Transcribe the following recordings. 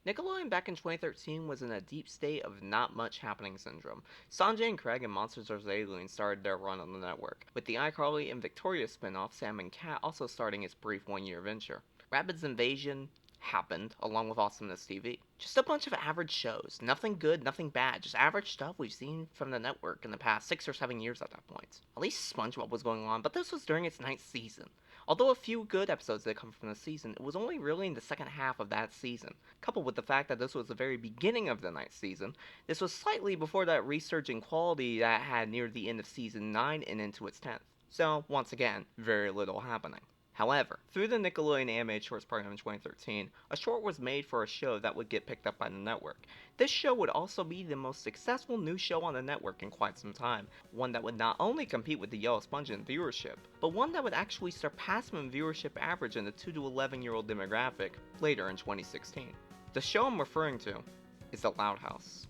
Nickelodeon back in 2013 was in a deep state of not much happening syndrome. Sanjay and Craig and Monsters vs. Aliens started their run on the network, with the iCarly and Victoria spin-off Sam and Cat also starting its brief one-year venture. Rabbids Invasion happened, along with Awesomeness TV. Just a bunch of average shows. Nothing good, nothing bad, just average stuff we've seen from the network in the past 6 or 7 years at that point. At least SpongeBob was going on, but this was during its 9th season. Although a few good episodes did come from the season, it was only really in the second half of that season. Coupled with the fact that this was the very beginning of the 9th season, this was slightly before that resurge in quality that had near the end of season 9 and into its 10th. So, once again, very little happening. However, through the Nickelodeon animated shorts program in 2013, a short was made for a show that would get picked up by the network. This show would also be the most successful new show on the network in quite some time, one that would not only compete with the Yellow Sponge in viewership, but one that would actually surpass them in viewership average in the 2 to 11-year-old demographic later in 2016. The show I'm referring to is The Loud House.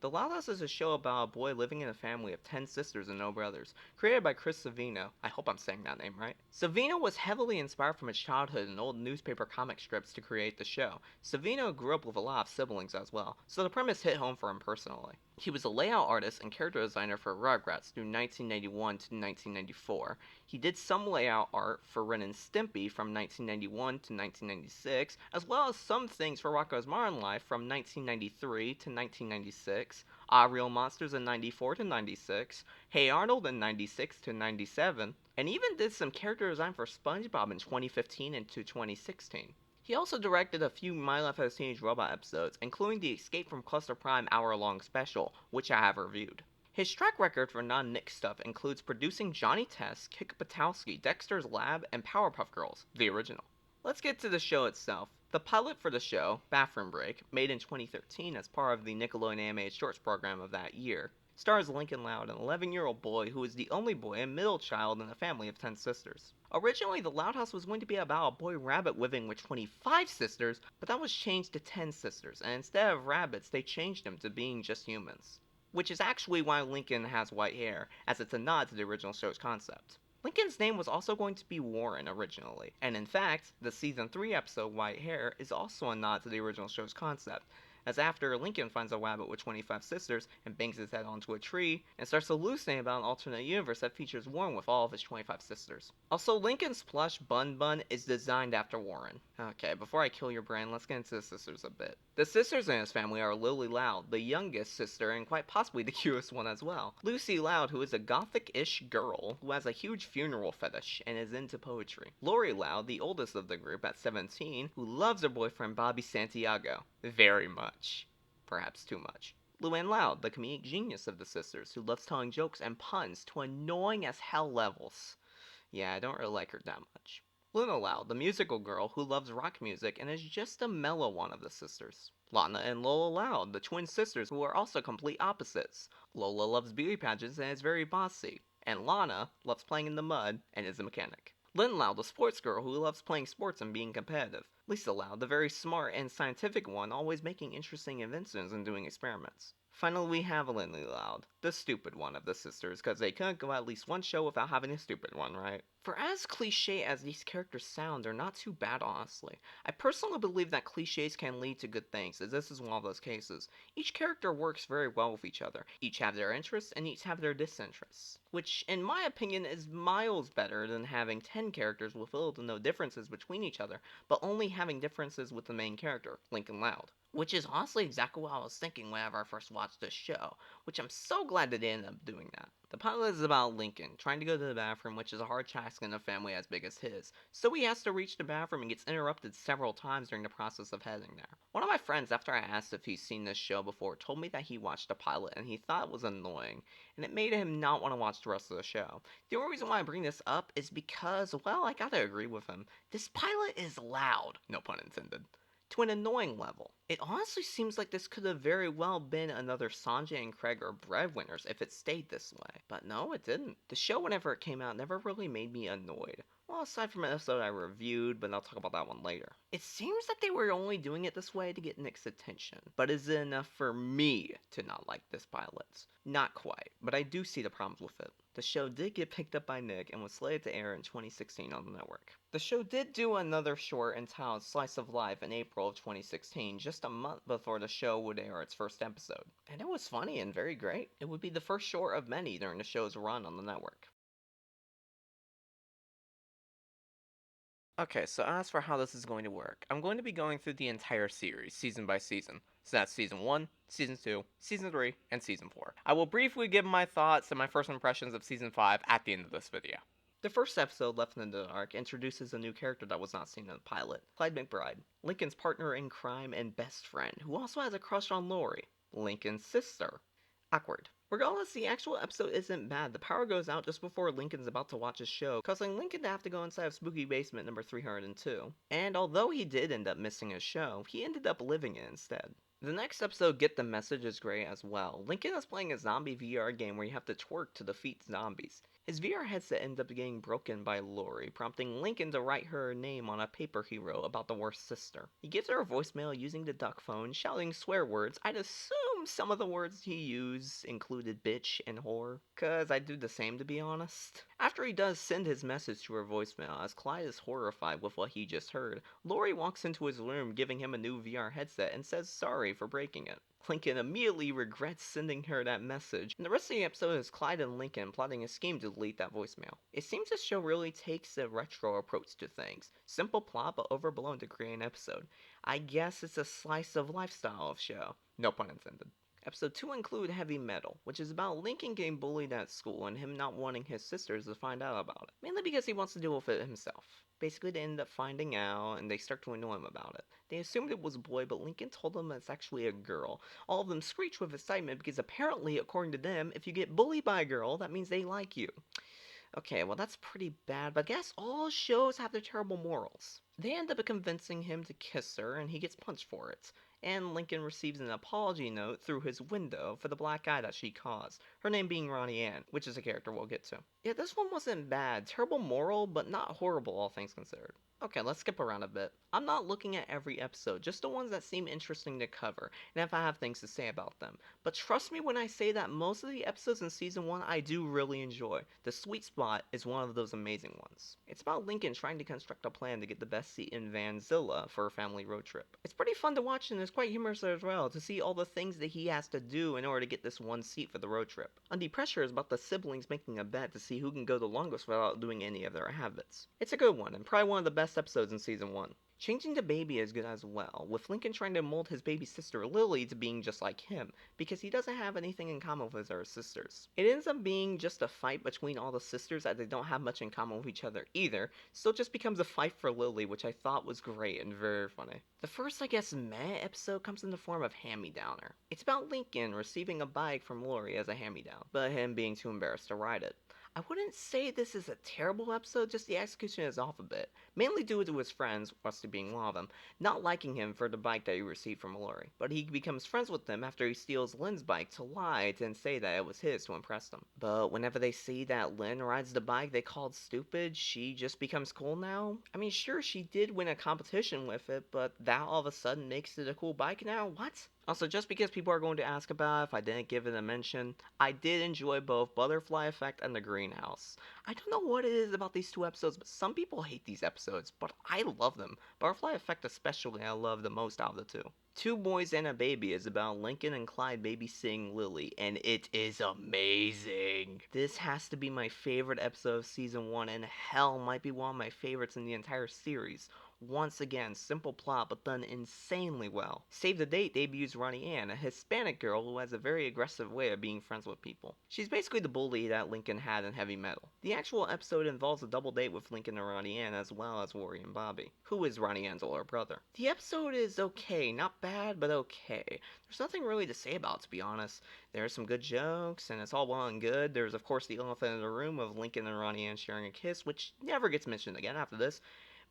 The Loud House is a show about a boy living in a family of 10 sisters and no brothers, created by Chris Savino. I hope I'm saying that name right. Savino was heavily inspired from his childhood and old newspaper comic strips to create the show. Savino grew up with a lot of siblings as well, so the premise hit home for him personally. He was a layout artist and character designer for Rugrats through 1991 to 1994. He did some layout art for Ren and Stimpy from 1991 to 1996, as well as some things for Rocko's Modern Life from 1993 to 1996, Real Monsters in 94 to 96, Hey Arnold in 96 to 97, and even did some character design for SpongeBob in 2015 and to 2016. He also directed a few My Life as a Teenage Robot episodes, including the Escape from Cluster Prime hour-long special, which I have reviewed. His track record for non-Nick stuff includes producing Johnny Test, Kick Buttowski, Dexter's Lab, and Powerpuff Girls, the original. Let's get to the show itself. The pilot for the show, Bathroom Break, made in 2013 as part of the Nickelodeon animated shorts program of that year, stars Lincoln Loud, an 11-year-old boy who is the only boy and middle child in a family of 10 sisters. Originally, the Loud House was going to be about a boy rabbit living with 25 sisters, but that was changed to 10 sisters, and instead of rabbits, they changed them to being just humans. Which is actually why Lincoln has white hair, as it's a nod to the original show's concept. Lincoln's name was also going to be Warren originally, and in fact, the season 3 episode White Hair is also a nod to the original show's concept, as after Lincoln finds a rabbit with 25 sisters and bangs his head onto a tree and starts hallucinating about an alternate universe that features Warren with all of his 25 sisters. Also, Lincoln's plush Bun Bun is designed after Warren. Okay, before I kill your brain, let's get into the sisters a bit. The sisters in his family are Lily Loud, the youngest sister and quite possibly the cutest one as well. Lucy Loud, who is a gothic-ish girl who has a huge funeral fetish and is into poetry. Lori Loud, the oldest of the group at 17, who loves her boyfriend Bobby Santiago very much. Perhaps too much. Luann Loud, the comedic genius of the sisters, who loves telling jokes and puns to annoying as hell levels. Yeah, I don't really like her that much. Luna Loud, the musical girl who loves rock music and is just a mellow one of the sisters. Lana and Lola Loud, the twin sisters who are also complete opposites. Lola loves beauty pageants and is very bossy, and Lana loves playing in the mud and is a mechanic. Lynn Loud, the sports girl who loves playing sports and being competitive. Lisa Loud, the very smart and scientific one, always making interesting inventions and doing experiments. Finally, we have Lindley Loud, the stupid one of the sisters, because they couldn't go at least one show without having a stupid one, right? For as cliche as these characters sound, they're not too bad, honestly. I personally believe that cliches can lead to good things, as this is one of those cases. Each character works very well with each other. Each have their interests, and each have their disinterests. Which, in my opinion, is miles better than having 10 characters with little to no differences between each other, but only having differences with the main character, Lincoln Loud. Which is honestly exactly what I was thinking whenever I first watched this show, which I'm so glad that they ended up doing that. The pilot is about Lincoln, trying to go to the bathroom, which is a hard task in a family as big as his, so he has to reach the bathroom and gets interrupted several times during the process of heading there. One of my friends, after I asked if he's seen this show before, told me that he watched the pilot and he thought it was annoying, and it made him not want to watch the rest of the show. The only reason why I bring this up is because, well, I gotta agree with him. This pilot is loud, no pun intended, to an annoying level. It honestly seems like this could have very well been another Sanjay and Craig or Breadwinners if it stayed this way. But no, it didn't. The show, whenever it came out, never really made me annoyed. Well, aside from an episode I reviewed, but I'll talk about that one later. It seems that they were only doing it this way to get Nick's attention, but is it enough for me to not like this pilot? Not quite, but I do see the problems with it. The show did get picked up by Nick and was slated to air in 2016 on the network. The show did do another short entitled Slice of Life in April of 2016, just a month before the show would air its first episode. And it was funny and very great. It would be the first short of many during the show's run on the network. Okay, so as for how this is going to work, I'm going to be going through the entire series, season by season. So that's season 1, season 2, season 3, and season 4. I will briefly give my thoughts and my first impressions of season 5 at the end of this video. The first episode, Left in the Dark, introduces a new character that was not seen in the pilot, Clyde McBride, Lincoln's partner in crime and best friend, who also has a crush on Lori, Lincoln's sister. Awkward. Regardless, the actual episode isn't bad. The power goes out just before Lincoln's about to watch his show, causing Lincoln to have to go inside of Spooky Basement number 302. And although he did end up missing his show, he ended up living it instead. The next episode, Get the Message, is great as well. Lincoln is playing a zombie VR game where you have to twerk to defeat zombies. His VR headset ends up getting broken by Lori, prompting Lincoln to write her name on a paper he wrote about the worst sister. He gives her a voicemail using the duck phone, shouting swear words. I'd assume some of the words he used included bitch and whore, cause I'd do the same to be honest. After he does send his message to her voicemail, as Clyde is horrified with what he just heard, Lori walks into his room giving him a new VR headset and says sorry for breaking it. Lincoln immediately regrets sending her that message, and the rest of the episode is Clyde and Lincoln plotting a scheme to delete that voicemail. It seems this show really takes a retro approach to things. Simple plot but overblown to create an episode. I guess it's a slice of lifestyle of show. No pun intended. Episode 2 include Heavy Metal, which is about Lincoln getting bullied at school and him not wanting his sisters to find out about it, mainly because he wants to deal with it himself. Basically, they end up finding out and they start to annoy him about it. They assumed it was a boy, but Lincoln told them it's actually a girl. All of them screech with excitement because apparently, according to them, if you get bullied by a girl, that means they like you. Okay, well that's pretty bad, but I guess all shows have their terrible morals. They end up convincing him to kiss her, and he gets punched for it. And Lincoln receives an apology note through his window for the black eye that she caused, her name being Ronnie Ann, which is a character we'll get to. Yeah, this one wasn't bad. Terrible moral, but not horrible, all things considered. Okay, let's skip around a bit. I'm not looking at every episode, just the ones that seem interesting to cover, and if I have things to say about them. But trust me when I say that most of the episodes in season 1 I do really enjoy. The Sweet Spot is one of those amazing ones. It's about Lincoln trying to construct a plan to get the best seat in Vanzilla for a family road trip. It's pretty fun to watch and it's quite humorous as well to see all the things that he has to do in order to get this one seat for the road trip. Under Pressure is about the siblings making a bet to see who can go the longest without doing any of their habits. It's a good one and probably one of the best episodes in season 1. Changing to Baby is good as well, with Lincoln trying to mold his baby sister Lily to being just like him, because he doesn't have anything in common with her sisters. It ends up being just a fight between all the sisters as they don't have much in common with each other either, so it just becomes a fight for Lily, which I thought was great and very funny. The first, I guess, meh episode comes in the form of Hand-Me-Downer. It's about Lincoln receiving a bike from Lori as a hand-me-down, but him being too embarrassed to ride it. I wouldn't say this is a terrible episode, just the execution is off a bit, mainly due to his friends, Rusty being one of them, not liking him for the bike that he received from Lori. But he becomes friends with them after he steals Lynn's bike to lie and say that it was his to impress them. But whenever they see that Lynn rides the bike they called stupid, she just becomes cool now. I mean, sure, she did win a competition with it, but that all of a sudden makes it a cool bike now? What? Also, just because people are going to ask about if I didn't give it a mention, I did enjoy both Butterfly Effect and The Greenhouse. I don't know what it is about these two episodes, but some people hate these episodes, but I love them. Butterfly Effect especially I love the most out of the two. Two Boys and a Baby is about Lincoln and Clyde babysitting Lily, and it is amazing. This has to be my favorite episode of season 1, and hell might be one of my favorites in the entire series. Once again, simple plot but done insanely well. Save the Date debuts Ronnie Ann, a Hispanic girl who has a very aggressive way of being friends with people. She's basically the bully that Lincoln had in Heavy Metal. The actual episode involves a double date with Lincoln and Ronnie Ann as well as Rory and Bobby, who is Ronnie Ann's older brother. The episode is okay, not bad, but okay. There's nothing really to say about it, to be honest. There are some good jokes, and it's all well and good. There's of course the elephant in the room of Lincoln and Ronnie Ann sharing a kiss, which never gets mentioned again after this.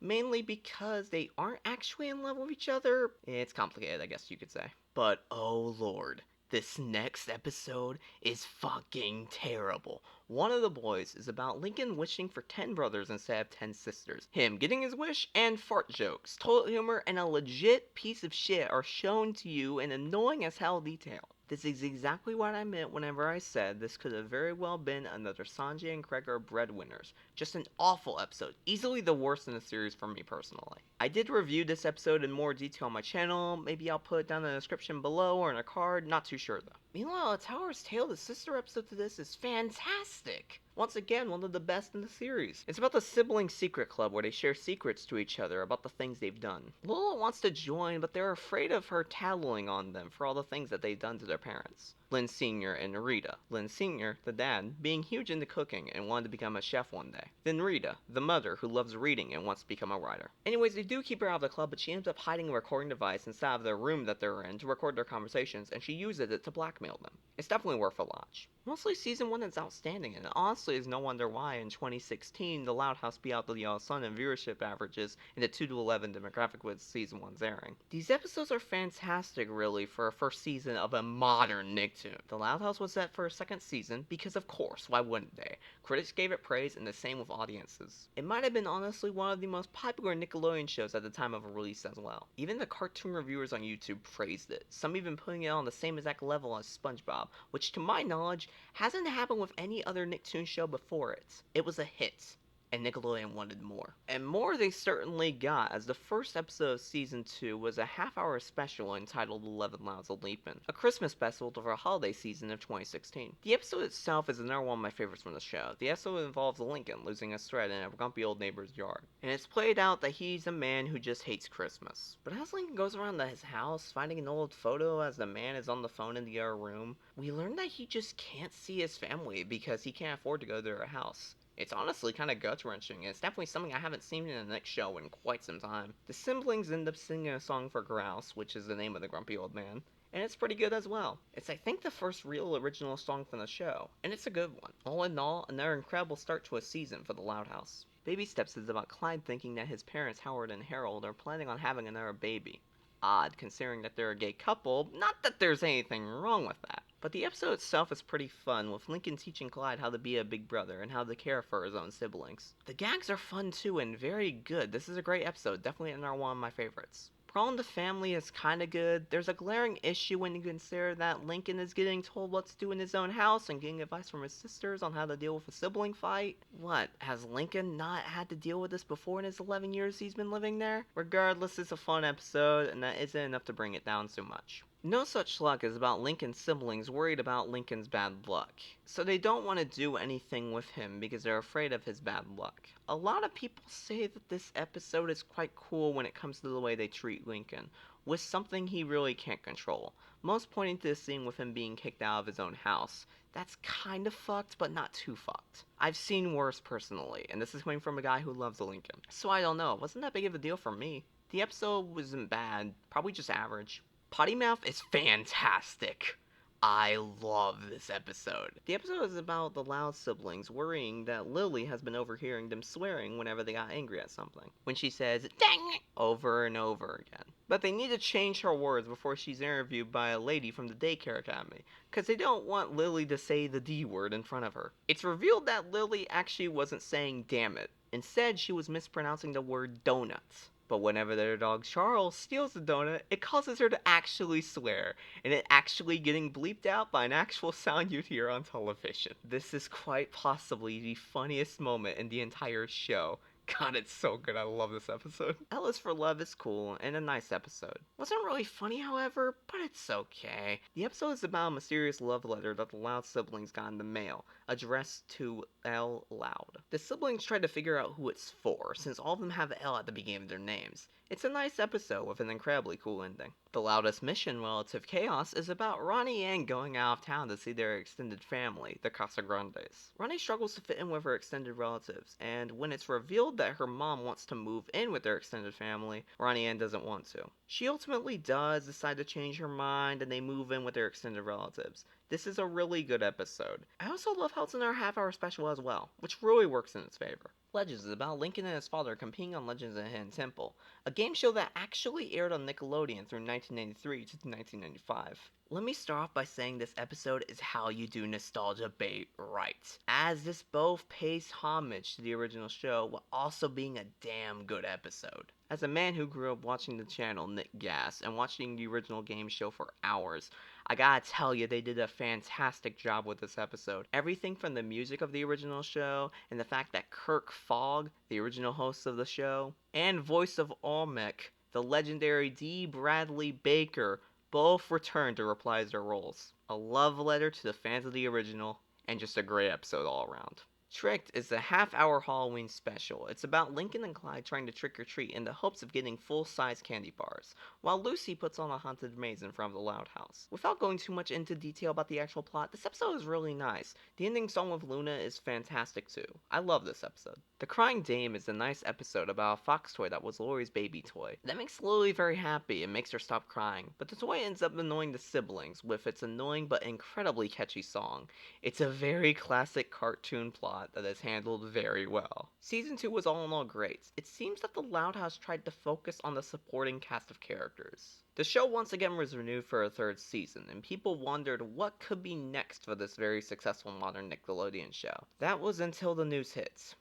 Mainly because they aren't actually in love with each other. It's complicated, I guess you could say. But oh lord, This next episode is fucking terrible. One of the boys is about Lincoln wishing for 10 brothers instead of 10 sisters. Him getting his wish, and fart jokes, toilet humor, and a legit piece of shit are shown to you in annoying as hell detail. This is exactly what I meant whenever I said this could have very well been another Sanjay and Gregor breadwinners. Just an awful episode, easily the worst in the series for me personally. I did review this episode in more detail on my channel, maybe I'll put it down in the description below or in a card, not too sure though. Meanwhile, A Tower's Tale, the sister episode to this, is fantastic! Once again, one of the best in the series. It's about the sibling secret club where they share secrets to each other about the things they've done. Lola wants to join, but they're afraid of her tattling on them for all the things that they've done to their parents. Lynn Sr. and Rita. Lynn Sr., the dad, being huge into cooking and wanted to become a chef one day. Then Rita, the mother, who loves reading and wants to become a writer. Anyways, they do keep her out of the club, but she ends up hiding a recording device inside of the room that they're in to record their conversations, and she uses it to blackmail them. It's definitely worth a watch. Mostly season 1 is outstanding, and honestly is no wonder why in 2016 The Loud House beat out The Yellow Sun in viewership averages in the 2 to 11 demographic with season 1's airing. These episodes are fantastic really for a first season of a modern Nicktoon. The Loud House was set for a second season because of course, why wouldn't they? Critics gave it praise and the same with audiences. It might have been honestly one of the most popular Nickelodeon shows at the time of release as well. Even the cartoon reviewers on YouTube praised it, some even putting it on the same exact level as SpongeBob, which to my knowledge hasn't happened with any other Nicktoon show before it. It was a hit, and Nickelodeon wanted more. And more they certainly got, as the first episode of season 2 was a half-hour special entitled 11 Louds a Leapin', a Christmas special for a holiday season of 2016. The episode itself is another one of my favorites from the show. The episode involves Lincoln losing his thread in a grumpy old neighbor's yard, and it's played out that he's a man who just hates Christmas. But as Lincoln goes around his house, finding an old photo as the man is on the phone in the other room, we learn that he just can't see his family because he can't afford to go to their house. It's honestly kind of gut-wrenching, and it's definitely something I haven't seen in the next show in quite some time. The siblings end up singing a song for Grouse, which is the name of the grumpy old man, and it's pretty good as well. It's I think the first real original song from the show, and it's a good one. All in all, another incredible start to a season for the Loud House. Baby Steps is about Clyde thinking that his parents Howard and Harold are planning on having another baby. Odd, considering that they're a gay couple, not that there's anything wrong with that. But the episode itself is pretty fun, with Lincoln teaching Clyde how to be a big brother and how to care for his own siblings. The gags are fun too and very good. This is a great episode, definitely another one of my favorites. Problem to family is kinda good. There's a glaring issue when you consider that Lincoln is getting told what to do in his own house and getting advice from his sisters on how to deal with a sibling fight. What, has Lincoln not had to deal with this before in his 11 years he's been living there? Regardless, it's a fun episode, and that isn't enough to bring it down too much. No Such Luck is about Lincoln's siblings worried about Lincoln's bad luck, so they don't want to do anything with him because they're afraid of his bad luck. A lot of people say that this episode is quite cool when it comes to the way they treat Lincoln, with something he really can't control, most pointing to the scene with him being kicked out of his own house. That's kind of fucked, but not too fucked. I've seen worse personally, and this is coming from a guy who loves Lincoln, so I don't know, it wasn't that big of a deal for me. The episode wasn't bad, probably just average. Potty Mouth is fantastic. I love this episode. The episode is about the Loud siblings worrying that Lily has been overhearing them swearing whenever they got angry at something. When she says, "dang it," over and over again. But they need to change her words before she's interviewed by a lady from the daycare academy, because they don't want Lily to say the D word in front of her. It's revealed that Lily actually wasn't saying damn it. Instead, she was mispronouncing the word donuts. But whenever their dog Charles steals the donut, it causes her to actually swear, and it actually getting bleeped out by an actual sound you'd hear on television. This is quite possibly the funniest moment in the entire show. God, it's so good. I love this episode. Ellis for Love is cool and a nice episode. Wasn't really funny, however, but it's okay. The episode is about a mysterious love letter that the Loud siblings got in the mail, addressed to L. Loud. The siblings try to figure out who it's for, since all of them have L at the beginning of their names. It's a nice episode with an incredibly cool ending. The Loudest Mission, Relative Chaos, is about Ronnie Ann going out of town to see their extended family, the Casagrandes. Ronnie struggles to fit in with her extended relatives, and when it's revealed that her mom wants to move in with their extended family, Ronnie Ann doesn't want to. She ultimately does decide to change her mind, and they move in with their extended relatives. This is a really good episode. I also love how it's in our half-hour special as well, which really works in its favor. Legends is about Lincoln and his father competing on Legends in the Hidden Temple, a game show that actually aired on Nickelodeon through 1993 to 1995. Let me start off by saying this episode is how you do nostalgia bait right, as this both pays homage to the original show while also being a damn good episode. As a man who grew up watching the channel Nick Gas and watching the original game show for hours, I gotta tell you they did a fantastic job with this episode. Everything from the music of the original show, and the fact that Kirk Fogg, the original host of the show, and voice of Olmec, the legendary D. Bradley Baker, both returned to reprise their roles. A love letter to the fans of the original, and just a great episode all around. Tricked is a half-hour Halloween special. It's about Lincoln and Clyde trying to trick or treat in the hopes of getting full-size candy bars, while Lucy puts on a haunted maze in front of the Loud House. Without going too much into detail about the actual plot, this episode is really nice. The ending song with Luna is fantastic too. I love this episode. The Crying Dame is a nice episode about a fox toy that was Lori's baby toy. That makes Lily very happy and makes her stop crying, but the toy ends up annoying the siblings with its annoying but incredibly catchy song. It's a very classic cartoon plot that is handled very well. Season 2 was all in all great. It seems that the Loud House tried to focus on the supporting cast of characters. The show once again was renewed for a third season, and people wondered what could be next for this very successful modern Nickelodeon show. That was until the news hit.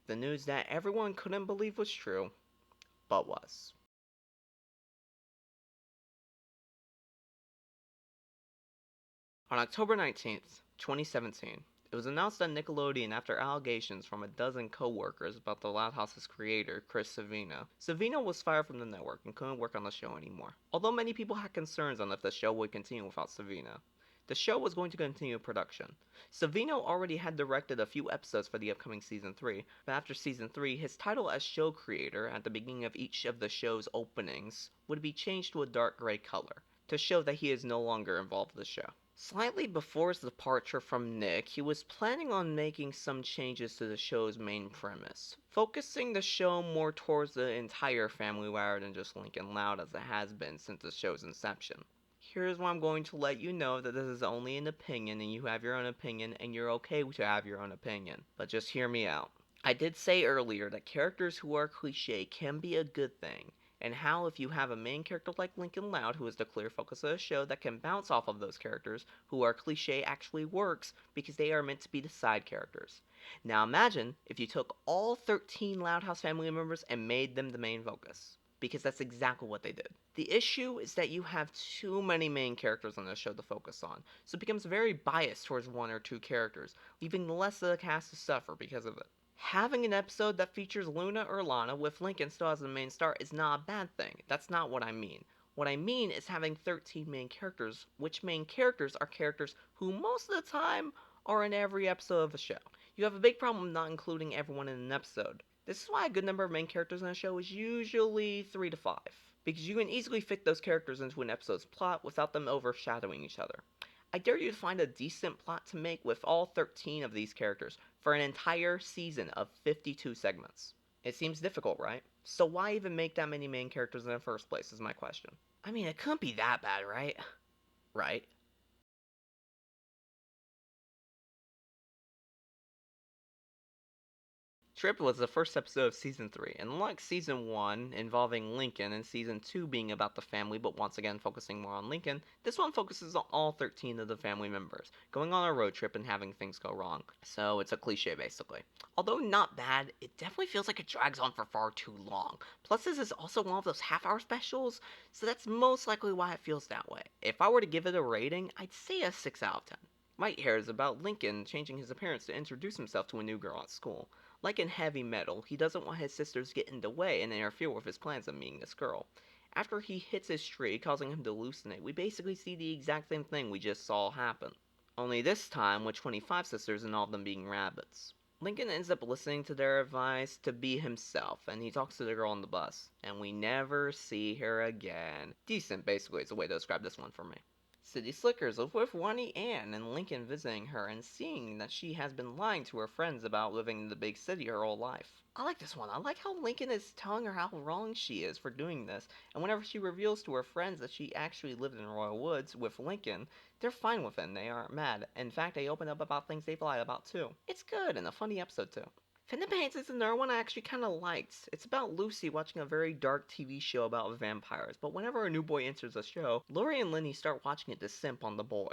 The news that everyone couldn't believe was true, but was. On October 19th, 2017, it was announced that Nickelodeon, after allegations from a dozen co-workers about the Loud House's creator, Chris Savino was fired from the network and couldn't work on the show anymore. Although many people had concerns on if the show would continue without Savino, the show was going to continue production. Savino already had directed a few episodes for the upcoming Season 3, but after Season 3, his title as show creator at the beginning of each of the show's openings would be changed to a dark gray color, to show that he is no longer involved with the show. Slightly before his departure from Nick, he was planning on making some changes to the show's main premise, focusing the show more towards the entire family rather than just Lincoln Loud as it has been since the show's inception. Here's where I'm going to let you know that this is only an opinion and you have your own opinion and you're okay to have your own opinion, but just hear me out. I did say earlier that characters who are cliche can be a good thing, and how if you have a main character like Lincoln Loud, who is the clear focus of the show, that can bounce off of those characters who are cliche actually works because they are meant to be the side characters. Now imagine if you took all 13 Loud House family members and made them the main focus, because that's exactly what they did. The issue is that you have too many main characters on the show to focus on, so it becomes very biased towards one or two characters, leaving the rest of the cast to suffer because of it. Having an episode that features Luna or Lana with Lincoln still as the main star is not a bad thing. That's not what I mean. What I mean is having 13 main characters, which main characters are characters who most of the time are in every episode of the show. You have a big problem not including everyone in an episode. This is why a good number of main characters in a show is usually 3 to 5, because you can easily fit those characters into an episode's plot without them overshadowing each other. I dare you to find a decent plot to make with all 13 of these characters for an entire season of 52 segments. It seems difficult, right? So why even make that many main characters in the first place is my question. I mean, it couldn't be that bad, right? Right? Trip was the first episode of Season 3, and unlike Season 1, involving Lincoln, and Season 2 being about the family but once again focusing more on Lincoln, this one focuses on all 13 of the family members, going on a road trip and having things go wrong. So it's a cliche basically. Although not bad, it definitely feels like it drags on for far too long. Plus this is also one of those half-hour specials, so that's most likely why it feels that way. If I were to give it a rating, I'd say a 6 out of 10. White Hair is about Lincoln changing his appearance to introduce himself to a new girl at school. Like in Heavy Metal, he doesn't want his sisters to get in the way and interfere with his plans of meeting this girl. After he hits his tree, causing him to hallucinate, we basically see the exact same thing we just saw happen. Only this time with 25 sisters and all of them being rabbits. Lincoln ends up listening to their advice to be himself, and he talks to the girl on the bus. And we never see her again. Decent, basically, is the way to describe this one for me. City Slickers live with Ronnie Ann and Lincoln visiting her and seeing that she has been lying to her friends about living in the big city her whole life. I like this one. I like how Lincoln is telling her how wrong she is for doing this, and whenever she reveals to her friends that she actually lived in Royal Woods with Lincoln, they're fine with it and they aren't mad. In fact, they open up about things they've lied about too. It's good and a funny episode too. Fin Paints is another one I actually kind of liked. It's about Lucy watching a very dark TV show about vampires, but whenever a new boy enters the show, Lori and Lenny start watching it to simp on the boy.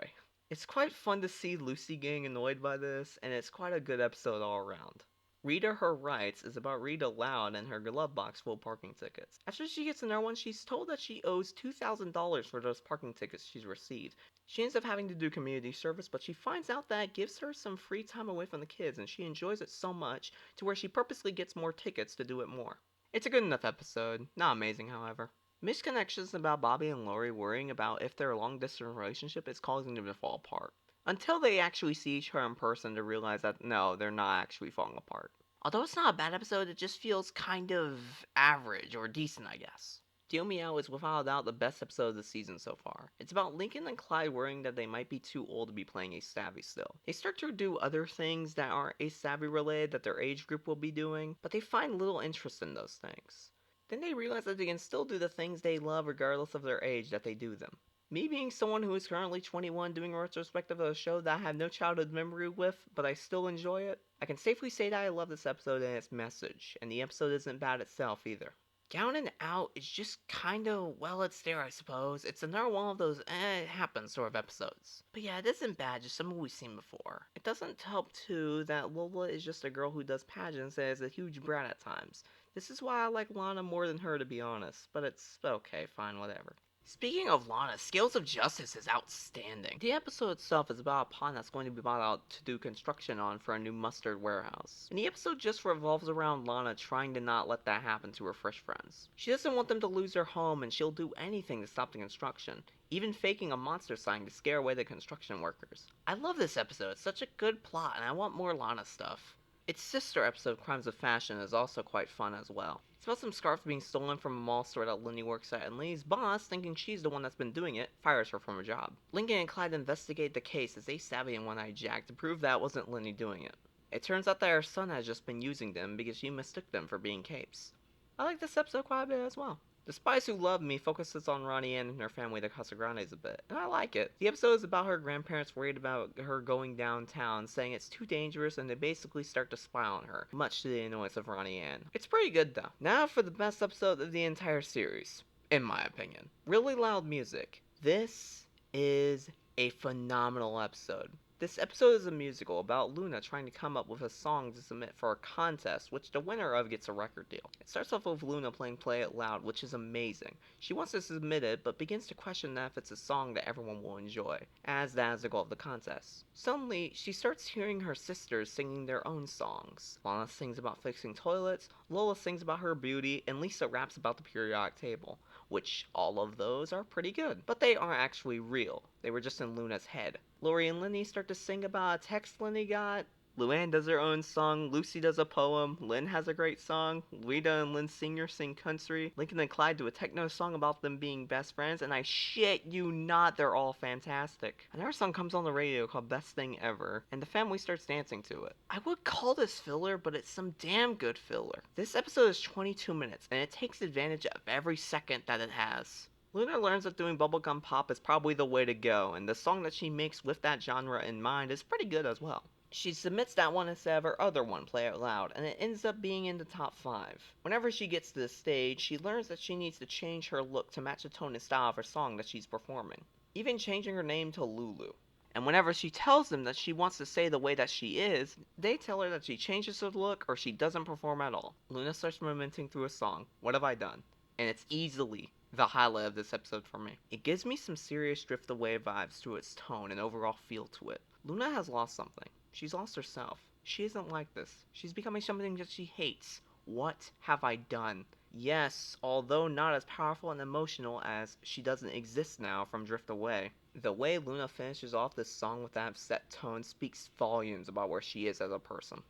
It's quite fun to see Lucy getting annoyed by this, and it's quite a good episode all around. Rita Her Rights is about Rita Loud and her glove box full of parking tickets. After she gets another one, she's told that she owes $2,000 for those parking tickets she's received. She ends up having to do community service, but she finds out that it gives her some free time away from the kids, and she enjoys it so much to where she purposely gets more tickets to do it more. It's a good enough episode, not amazing, however. Missed connections about Bobby and Lori worrying about if their long distance relationship is causing them to fall apart. Until they actually see each other in person to realize that no, they're not actually falling apart. Although it's not a bad episode, it just feels kind of average or decent, I guess. Deal Meow is without a doubt the best episode of the season so far. It's about Lincoln and Clyde worrying that they might be too old to be playing Ace Savvy still. They start to do other things that aren't Ace Savvy related that their age group will be doing, but they find little interest in those things. Then they realize that they can still do the things they love regardless of their age that they do them. Me being someone who is currently 21 doing a retrospective of a show that I have no childhood memory with, but I still enjoy it, I can safely say that I love this episode and its message, and the episode isn't bad itself either. Down and Out is just kinda, well, it's there, I suppose. It's another one of those, it happens sort of episodes. But yeah, it isn't bad, just something we've seen before. It doesn't help, too, that Lola is just a girl who does pageants and is a huge brat at times. This is why I like Lana more than her, to be honest, but it's okay, fine, whatever. Speaking of Lana, Scales of Justice is outstanding. The episode itself is about a pond that's going to be bought out to do construction on for a new mustard warehouse. And the episode just revolves around Lana trying to not let that happen to her fresh friends. She doesn't want them to lose their home and she'll do anything to stop the construction, even faking a monster sign to scare away the construction workers. I love this episode, it's such a good plot and I want more Lana stuff. Its sister episode, Crimes of Fashion, is also quite fun as well. It's about some scarf being stolen from a mall store that Lenny works at, and Lenny's boss, thinking she's the one that's been doing it, fires her from her job. Lincoln and Clyde investigate the case as they savvy and One-Eyed Jack to prove that wasn't Lenny doing it. It turns out that her son has just been using them because she mistook them for being capes. I like this episode quite a bit as well. The Spies Who Love Me focuses on Ronnie Ann and her family, the Casagrandes, a bit, and I like it. The episode is about her grandparents worried about her going downtown, saying it's too dangerous, and they basically start to spy on her, much to the annoyance of Ronnie Ann. It's pretty good though. Now for the best episode of the entire series, in my opinion. Really loud music. This is a phenomenal episode. This episode is a musical about Luna trying to come up with a song to submit for a contest, which the winner of gets a record deal. It starts off with Luna playing Play It Loud, which is amazing. She wants to submit it, but begins to question that if it's a song that everyone will enjoy, as that is the goal of the contest. Suddenly, she starts hearing her sisters singing their own songs. Lana sings about fixing toilets, Lola sings about her beauty, and Lisa raps about the periodic table, which all of those are pretty good, but they aren't actually real. They were just in Luna's head. Lori and Lenny start to sing about a text Lenny got. Luann does her own song, Lucy does a poem, Lynn has a great song, Rita and Lynn Sr. sing country, Lincoln and Clyde do a techno song about them being best friends, and I shit you not, they're all fantastic. Another song comes on the radio called Best Thing Ever, and the family starts dancing to it. I would call this filler, but it's some damn good filler. This episode is 22 minutes, and it takes advantage of every second that it has. Luna learns that doing bubblegum pop is probably the way to go, and the song that she makes with that genre in mind is pretty good as well. She submits that one instead of her other one, Play It Loud, and it ends up being in the top 5. Whenever she gets to the stage, she learns that she needs to change her look to match the tone and style of her song that she's performing, even changing her name to Lulu. And whenever she tells them that she wants to say the way that she is, they tell her that she changes her look or she doesn't perform at all. Luna starts lamenting through a song, What Have I Done? And it's easily the highlight of this episode for me. It gives me some serious Drift Away vibes to its tone and overall feel to it. Luna has lost something. She's lost herself. She isn't like this. She's becoming something that she hates. What have I done? Yes, although not as powerful and emotional as She Doesn't Exist Now from Drift Away. The way Luna finishes off this song with that upset tone speaks volumes about where she is as a person.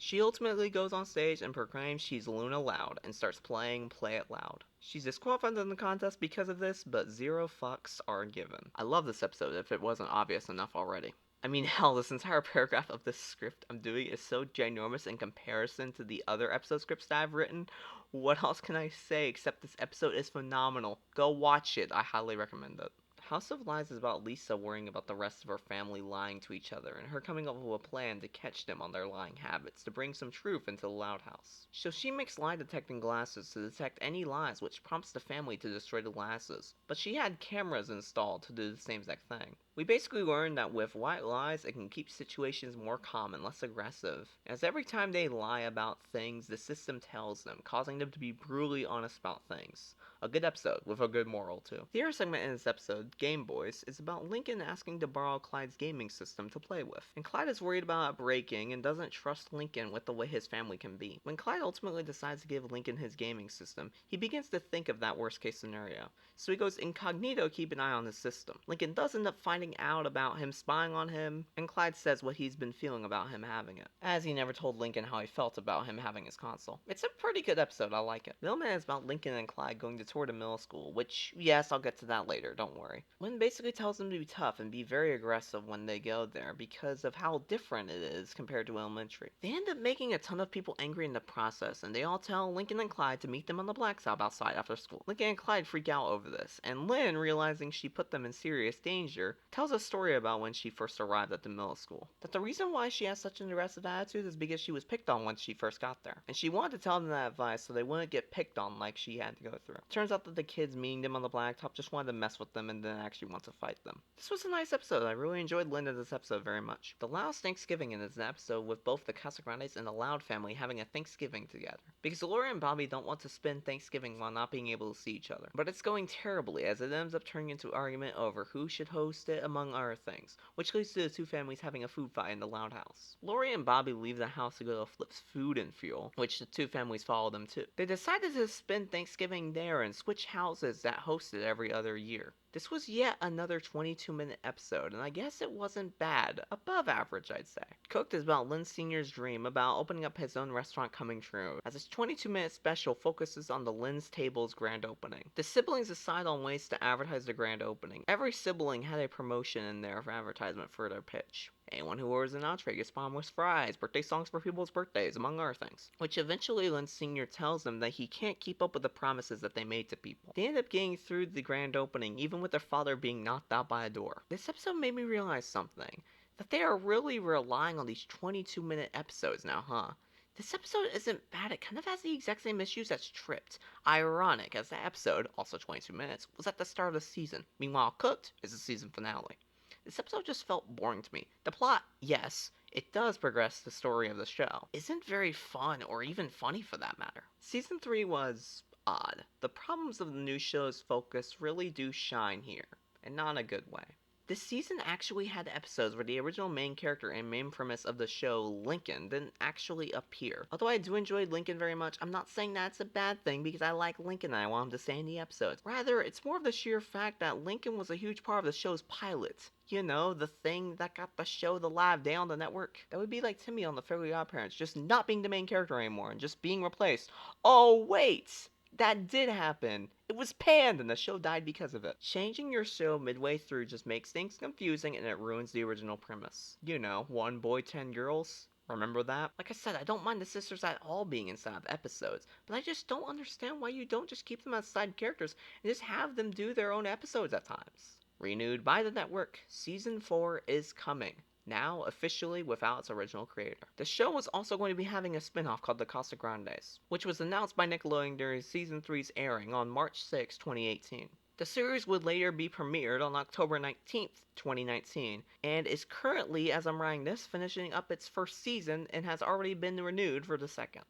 She ultimately goes on stage and proclaims she's Luna Loud and starts playing Play It Loud. She's disqualified in the contest because of this, but 0 fucks are given. I love this episode if it wasn't obvious enough already. I mean, hell, this entire paragraph of this script I'm doing is so ginormous in comparison to the other episode scripts that I've written. What else can I say except this episode is phenomenal. Go watch it. I highly recommend it. House of Lies is about Lisa worrying about the rest of her family lying to each other, and her coming up with a plan to catch them on their lying habits to bring some truth into the Loud House. So she makes lie detecting glasses to detect any lies, which prompts the family to destroy the glasses. But she had cameras installed to do the same exact thing. We basically learned that with white lies, it can keep situations more calm and less aggressive, as every time they lie about things, the system tells them, causing them to be brutally honest about things. A good episode, with a good moral too. The other segment in this episode, Game Boys, is about Lincoln asking to borrow Clyde's gaming system to play with. And Clyde is worried about it breaking and doesn't trust Lincoln with the way his family can be. When Clyde ultimately decides to give Lincoln his gaming system, he begins to think of that worst case scenario. So he goes incognito to keep an eye on his system. Lincoln does end up finding out about him spying on him, and Clyde says what he's been feeling about him having it, as he never told Lincoln how he felt about him having his console. It's a pretty good episode, I like it. Middleman is about Lincoln and Clyde going to tour to middle school, which, yes, I'll get to that later, don't worry. Lynn basically tells them to be tough and be very aggressive when they go there because of how different it is compared to elementary. They end up making a ton of people angry in the process, and they all tell Lincoln and Clyde to meet them on the blacktop outside after school. Lincoln and Clyde freak out over this, and Lynn, realizing she put them in serious danger, tells a story about when she first arrived at the middle school. That the reason why she has such an aggressive attitude is because she was picked on when she first got there, and she wanted to tell them that advice so they wouldn't get picked on like she had to go through. Turns out that the kids meeting them on the blacktop just wanted to mess with them and didn't actually want to fight them. This was a nice episode. I really enjoyed Lynn in this episode very much. The Loud's Thanksgiving is an episode with both the Casagrandes and the Loud family having a Thanksgiving together, because Laura and Bobby don't want to spend Thanksgiving while not being able to see each other. But it's going terribly, as it ends up turning into an argument over who should host it, among other things, which leads to the two families having a food fight in the Loud house. Lori and Bobby leave the house to go to Flip's Food and Fuel, which the two families follow them to. They decided to spend Thanksgiving there and switch houses that hosted every other year. This was yet another 22-minute episode, and I guess it wasn't bad. Above average, I'd say. Cooked is about Lynn Sr.'s dream about opening up his own restaurant coming true, as this 22-minute special focuses on the Lynn's Table's grand opening. The siblings decide on ways to advertise the grand opening. Every sibling had a promotion in there for advertisement for their pitch. Anyone who orders an entree gets bottomless fries, birthday songs for people's birthdays, among other things. Which eventually Lynn Sr. tells them that he can't keep up with the promises that they made to people. They end up getting through the grand opening, even with their father being knocked out by a door. This episode made me realize something. That they are really relying on these 22-minute episodes now, huh? This episode isn't bad, it kind of has the exact same issues as Tripped. Ironic, as the episode, also 22 minutes, was at the start of the season. Meanwhile, Cooked is the season finale. This episode just felt boring to me. The plot, yes, it does progress the story of the show, isn't very fun or even funny for that matter. Season 3 was odd. The problems of the new show's focus really do shine here, and not in a good way. This season actually had episodes where the original main character and main premise of the show, Lincoln, didn't actually appear. Although I do enjoy Lincoln very much, I'm not saying that's a bad thing because I like Lincoln and I want him to stay in the episodes. Rather, it's more of the sheer fact that Lincoln was a huge part of the show's pilot. You know, the thing that got the show the live day on the network. That would be like Timmy on the Fairly Odd Parents, just not being the main character anymore and just being replaced. Oh, wait! That did happen. It was panned and the show died because of it. Changing your show midway through just makes things confusing and it ruins the original premise. You know, one boy, 10 girls. Remember that? Like I said, I don't mind the sisters at all being inside of episodes, but I just don't understand why you don't just keep them as side characters and just have them do their own episodes at times. Renewed by the network, Season 4 is coming. Now officially without its original creator. The show was also going to be having a spin-off called The Casagrandes, which was announced by Nickelodeon during Season 3's airing on March 6, 2018. The series would later be premiered on October 19th, 2019, and is currently, as I'm writing this, finishing up its first season and has already been renewed for the second.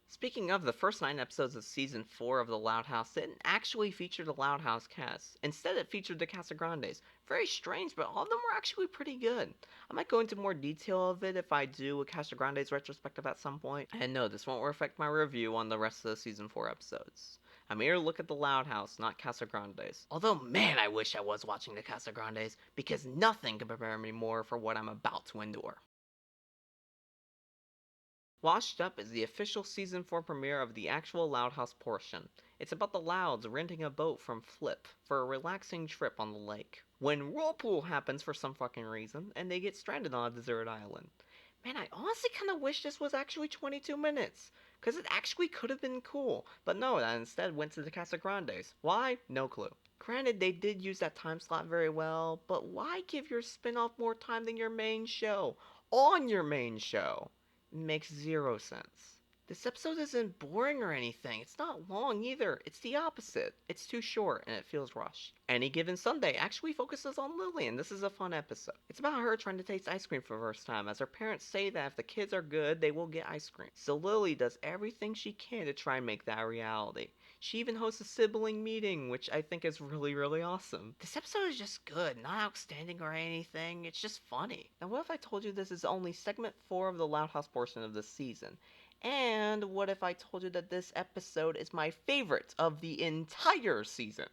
Speaking of, the first 9 episodes of Season 4 of The Loud House didn't actually feature the Loud House cast. Instead, it featured the Casagrandes. Very strange, but all of them were actually pretty good. I might go into more detail of it if I do a Casagrandes retrospective at some point. And no, this won't affect my review on the rest of the Season 4 episodes. I'm here to look at the Loud House, not Casagrandes. Although, man, I wish I was watching the Casagrandes, because nothing can prepare me more for what I'm about to endure. Washed Up is the official Season 4 premiere of the actual Loud House portion. It's about the Louds renting a boat from Flip for a relaxing trip on the lake, when whirlpool happens for some fucking reason, and they get stranded on a deserted island. Man, I honestly kinda wish this was actually 22 minutes, cause it actually could've been cool, but no, that instead went to the Casagrandes. Why? No clue. Granted, they did use that time slot very well, but why give your spin-off more time than your main show? On your main show? It makes zero sense. This episode isn't boring or anything. It's not long either. It's the opposite. It's too short and it feels rushed. Any Given Sunday actually focuses on Lily, and this is a fun episode. It's about her trying to taste ice cream for the first time, as her parents say that if the kids are good, they will get ice cream. So Lily does everything she can to try and make that a reality. She even hosts a sibling meeting, which I think is really, really awesome. This episode is just good, not outstanding or anything. It's just funny. Now, what if I told you this is only segment 4 of the Loud House portion of this season? And what if I told you that this episode is my favorite of the entire season?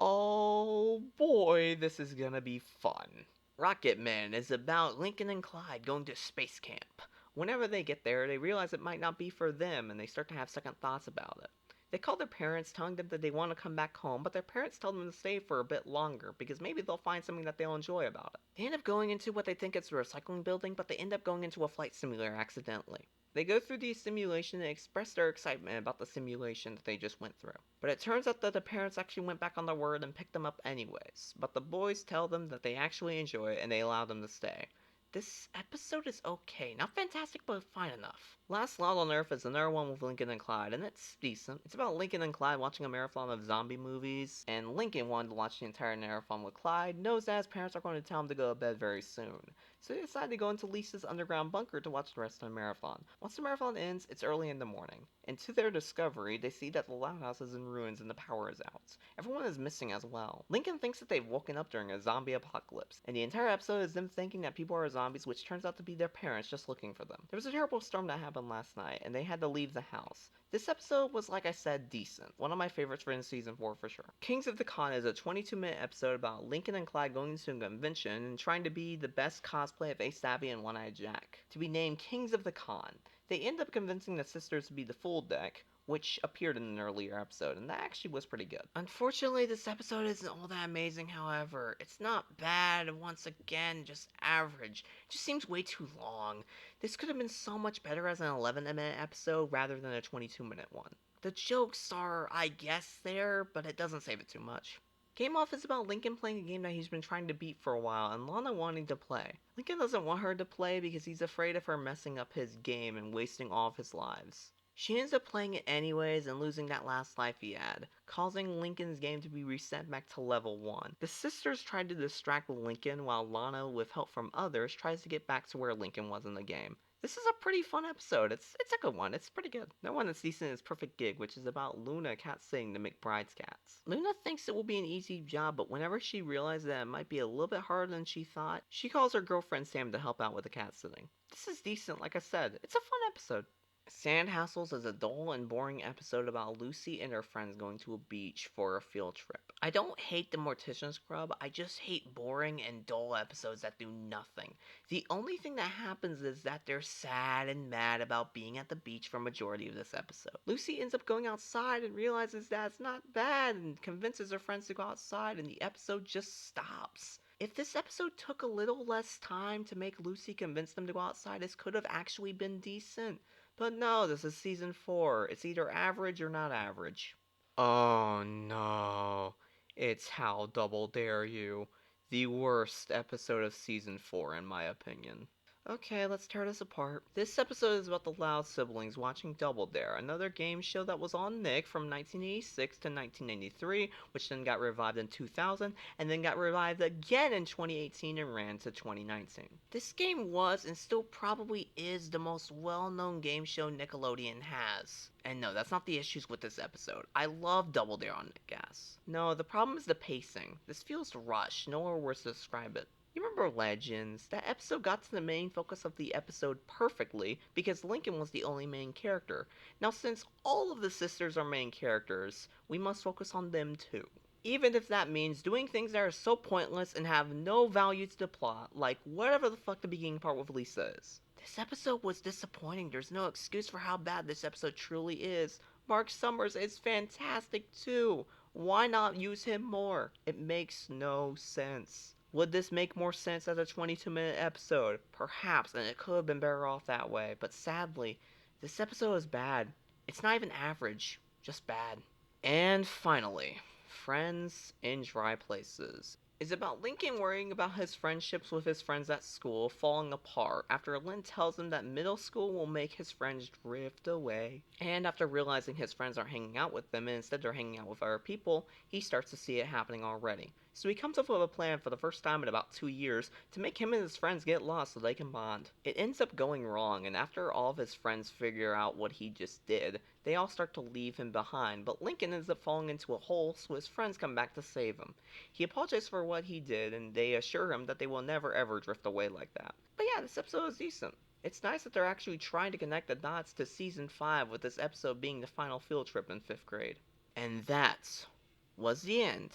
Oh boy, this is gonna be fun. Rocket Man is about Lincoln and Clyde going to space camp. Whenever they get there, they realize it might not be for them and they start to have second thoughts about it. They call their parents, telling them that they want to come back home, but their parents tell them to stay for a bit longer because maybe they'll find something that they'll enjoy about it. They end up going into what they think is a recycling building, but they end up going into a flight simulator accidentally. They go through the simulation and express their excitement about the simulation that they just went through. But it turns out that the parents actually went back on their word and picked them up anyways. But the boys tell them that they actually enjoy it and they allow them to stay. This episode is okay. Not fantastic, but fine enough. Last Lot on Earth is another one with Lincoln and Clyde, and it's decent. It's about Lincoln and Clyde watching a marathon of zombie movies, and Lincoln wanted to watch the entire marathon with Clyde, knows that his parents are going to tell him to go to bed very soon. So they decide to go into Lisa's underground bunker to watch the rest of the marathon. Once the marathon ends, it's early in the morning, and to their discovery, they see that the Loud House is in ruins and the power is out. Everyone is missing as well. Lincoln thinks that they've woken up during a zombie apocalypse, and the entire episode is them thinking that people are zombies, which turns out to be their parents just looking for them. There was a terrible storm that happened last night, and they had to leave the house. This episode was, like I said, decent. One of my favorites for in season 4 for sure. Kings of the Con is a 22-minute episode about Lincoln and Clyde going to a convention and trying to be the best cosplay of Ace Savvy and One-Eyed Jack, to be named Kings of the Con. They end up convincing the sisters to be the full deck, which appeared in an earlier episode, and that actually was pretty good. Unfortunately, this episode isn't all that amazing, however. It's not bad, and once again, just average. It just seems way too long. This could have been so much better as an 11-minute episode rather than a 22-minute one. The jokes are, I guess, there, but it doesn't save it too much. Game Off is about Lincoln playing a game that he's been trying to beat for a while, and Lana wanting to play. Lincoln doesn't want her to play because he's afraid of her messing up his game and wasting all of his lives. She ends up playing it anyways and losing that last life he had, causing Lincoln's game to be reset back to level 1. The sisters tried to distract Lincoln while Lana, with help from others, tries to get back to where Lincoln was in the game. This is a pretty fun episode. It's a good one. It's pretty good. No one that's decent is Perfect Gig, which is about Luna cat sitting to make bride's cats. Luna thinks it will be an easy job, but whenever she realizes that it might be a little bit harder than she thought, she calls her girlfriend Sam to help out with the cat sitting. This is decent, like I said. It's a fun episode. Sandhastles is a dull and boring episode about Lucy and her friends going to a beach for a field trip. I don't hate the Mortician Scrub, I just hate boring and dull episodes that do nothing. The only thing that happens is that they're sad and mad about being at the beach for a majority of this episode. Lucy ends up going outside and realizes that it's not bad and convinces her friends to go outside, and the episode just stops. If this episode took a little less time to make Lucy convince them to go outside, this could have actually been decent. But no, this is season 4. It's either average or not average. Oh no. It's How Double Dare You. The worst episode of season 4 in my opinion. Okay, let's tear this apart. This episode is about the Loud siblings watching Double Dare, another game show that was on Nick from 1986 to 1993, which then got revived in 2000, and then got revived again in 2018 and ran to 2019. This game was, and still probably is, the most well-known game show Nickelodeon has. And no, that's not the issues with this episode. I love Double Dare on Nick Gas. No, the problem is the pacing. This feels rushed, nowhere worse to describe it. You remember Legends? That episode got to the main focus of the episode perfectly because Lincoln was the only main character. Now since all of the sisters are main characters, we must focus on them too. Even if that means doing things that are so pointless and have no value to the plot, like whatever the fuck the beginning part with Lisa is. This episode was disappointing. There's no excuse for how bad this episode truly is. Mark Summers is fantastic too. Why not use him more? It makes no sense. Would this make more sense as a 22-minute episode? Perhaps, and it could have been better off that way, but sadly, this episode is bad. It's not even average, just bad. And finally, Friends in Dry Places is about Lincoln worrying about his friendships with his friends at school falling apart after Lynn tells him that middle school will make his friends drift away. And after realizing his friends aren't hanging out with them and instead they're hanging out with other people, he starts to see it happening already. So he comes up with a plan for the first time in about 2 years to make him and his friends get lost so they can bond. It ends up going wrong, and after all of his friends figure out what he just did, they all start to leave him behind, but Lincoln ends up falling into a hole, so his friends come back to save him. He apologizes for what he did, and they assure him that they will never ever drift away like that. But yeah, this episode is decent. It's nice that they're actually trying to connect the dots to Season 5 with this episode being the final field trip in 5th grade. And that was the end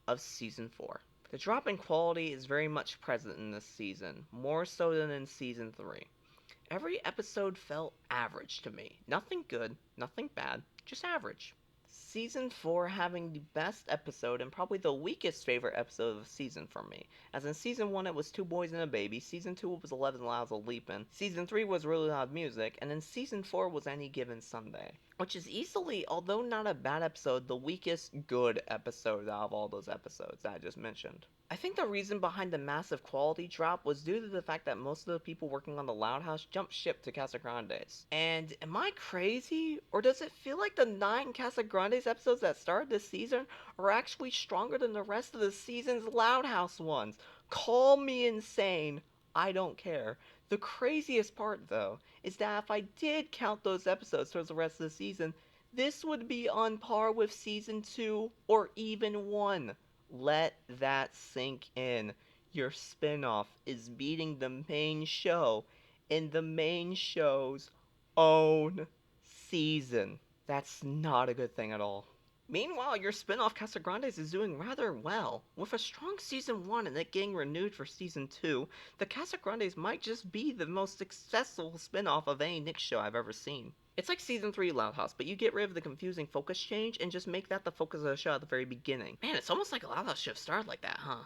of Season 4. The drop in quality is very much present in this season, more so than in Season 3. Every episode felt average to me. Nothing good, nothing bad, just average. Season 4 having the best episode and probably the weakest favorite episode of the season for me. As in Season 1 it was Two Boys and a Baby, Season 2 was 11 Louds a Leapin', Season 3 was Really Loud Music, and then Season 4 was Any Given Sunday. Which is easily, although not a bad episode, the weakest good episode out of all those episodes that I just mentioned. I think the reason behind the massive quality drop was due to the fact that most of the people working on the Loud House jumped ship to Casagrandes. And am I crazy? Or does it feel like the 9 Casagrandes episodes that started this season are actually stronger than the rest of the season's Loud House ones? Call me insane. I don't care. The craziest part, though, is that if I did count those episodes towards the rest of the season, this would be on par with Season 2 or even 1. Let that sink in. Your spin-off is beating the main show in the main show's own season. That's not a good thing at all. Meanwhile, your spin-off Casagrandes is doing rather well. With a strong Season 1 and it getting renewed for Season 2, the Casagrandes might just be the most successful spin-off of any Nick show I've ever seen. It's like Season 3 Loud House, but you get rid of the confusing focus change and just make that the focus of the show at the very beginning. Man, it's almost like a Loud House should have started like that, huh?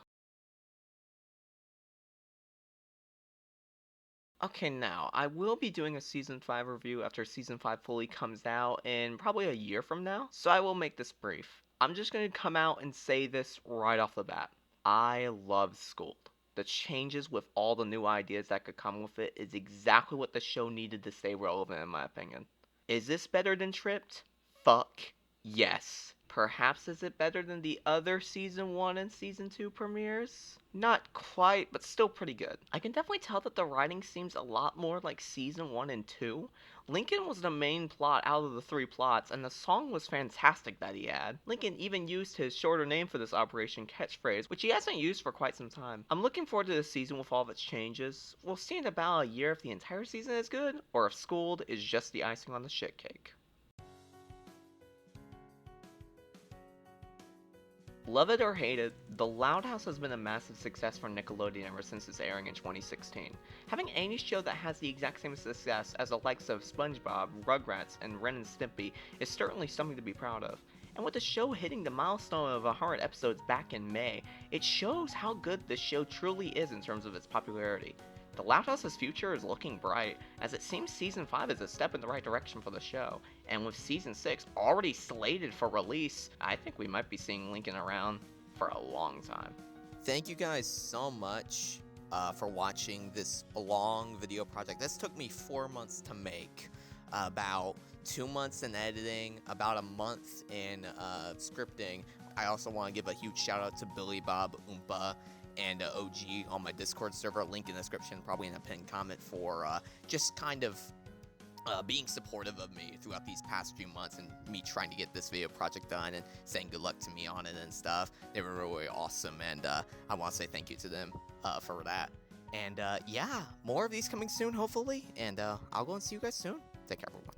Okay, now, I will be doing a Season 5 review after Season 5 fully comes out in probably a year from now, so I will make this brief. I'm just going to come out and say this right off the bat. I love Schooled. The changes with all the new ideas that could come with it is exactly what the show needed to stay relevant in my opinion. Is this better than Tripped? Fuck yes. Perhaps is it better than the other Season 1 and Season 2 premieres? Not quite, but still pretty good. I can definitely tell that the writing seems a lot more like Season 1 and 2. Lincoln was the main plot out of the 3 plots, and the song was fantastic that he had. Lincoln even used his shorter name for this operation catchphrase, which he hasn't used for quite some time. I'm looking forward to this season with all of its changes. We'll see in about a year if the entire season is good, or if Schooled is just the icing on the shit cake. Love it or hate it, The Loud House has been a massive success for Nickelodeon ever since its airing in 2016. Having any show that has the exact same success as the likes of SpongeBob, Rugrats, and Ren and Stimpy is certainly something to be proud of. And with the show hitting the milestone of 100 episodes back in May, it shows how good this show truly is in terms of its popularity. The Loud House's future is looking bright, as it seems Season 5 is a step in the right direction for the show, and with Season 6 already slated for release, I think we might be seeing Lincoln around for a long time. Thank you guys so much for watching this long video project. This took me 4 months to make, about 2 months in editing, about a month in scripting. I also want to give a huge shout out to Billy Bob Oompa and OG on my Discord server, link in the description, probably in a pinned comment, for just kind of being supportive of me throughout these past few months and me trying to get this video project done and saying good luck to me on it and stuff. They were really awesome, and I want to say thank you to them for that. And yeah, more of these coming soon, hopefully, and I'll go and see you guys soon. Take care, everyone.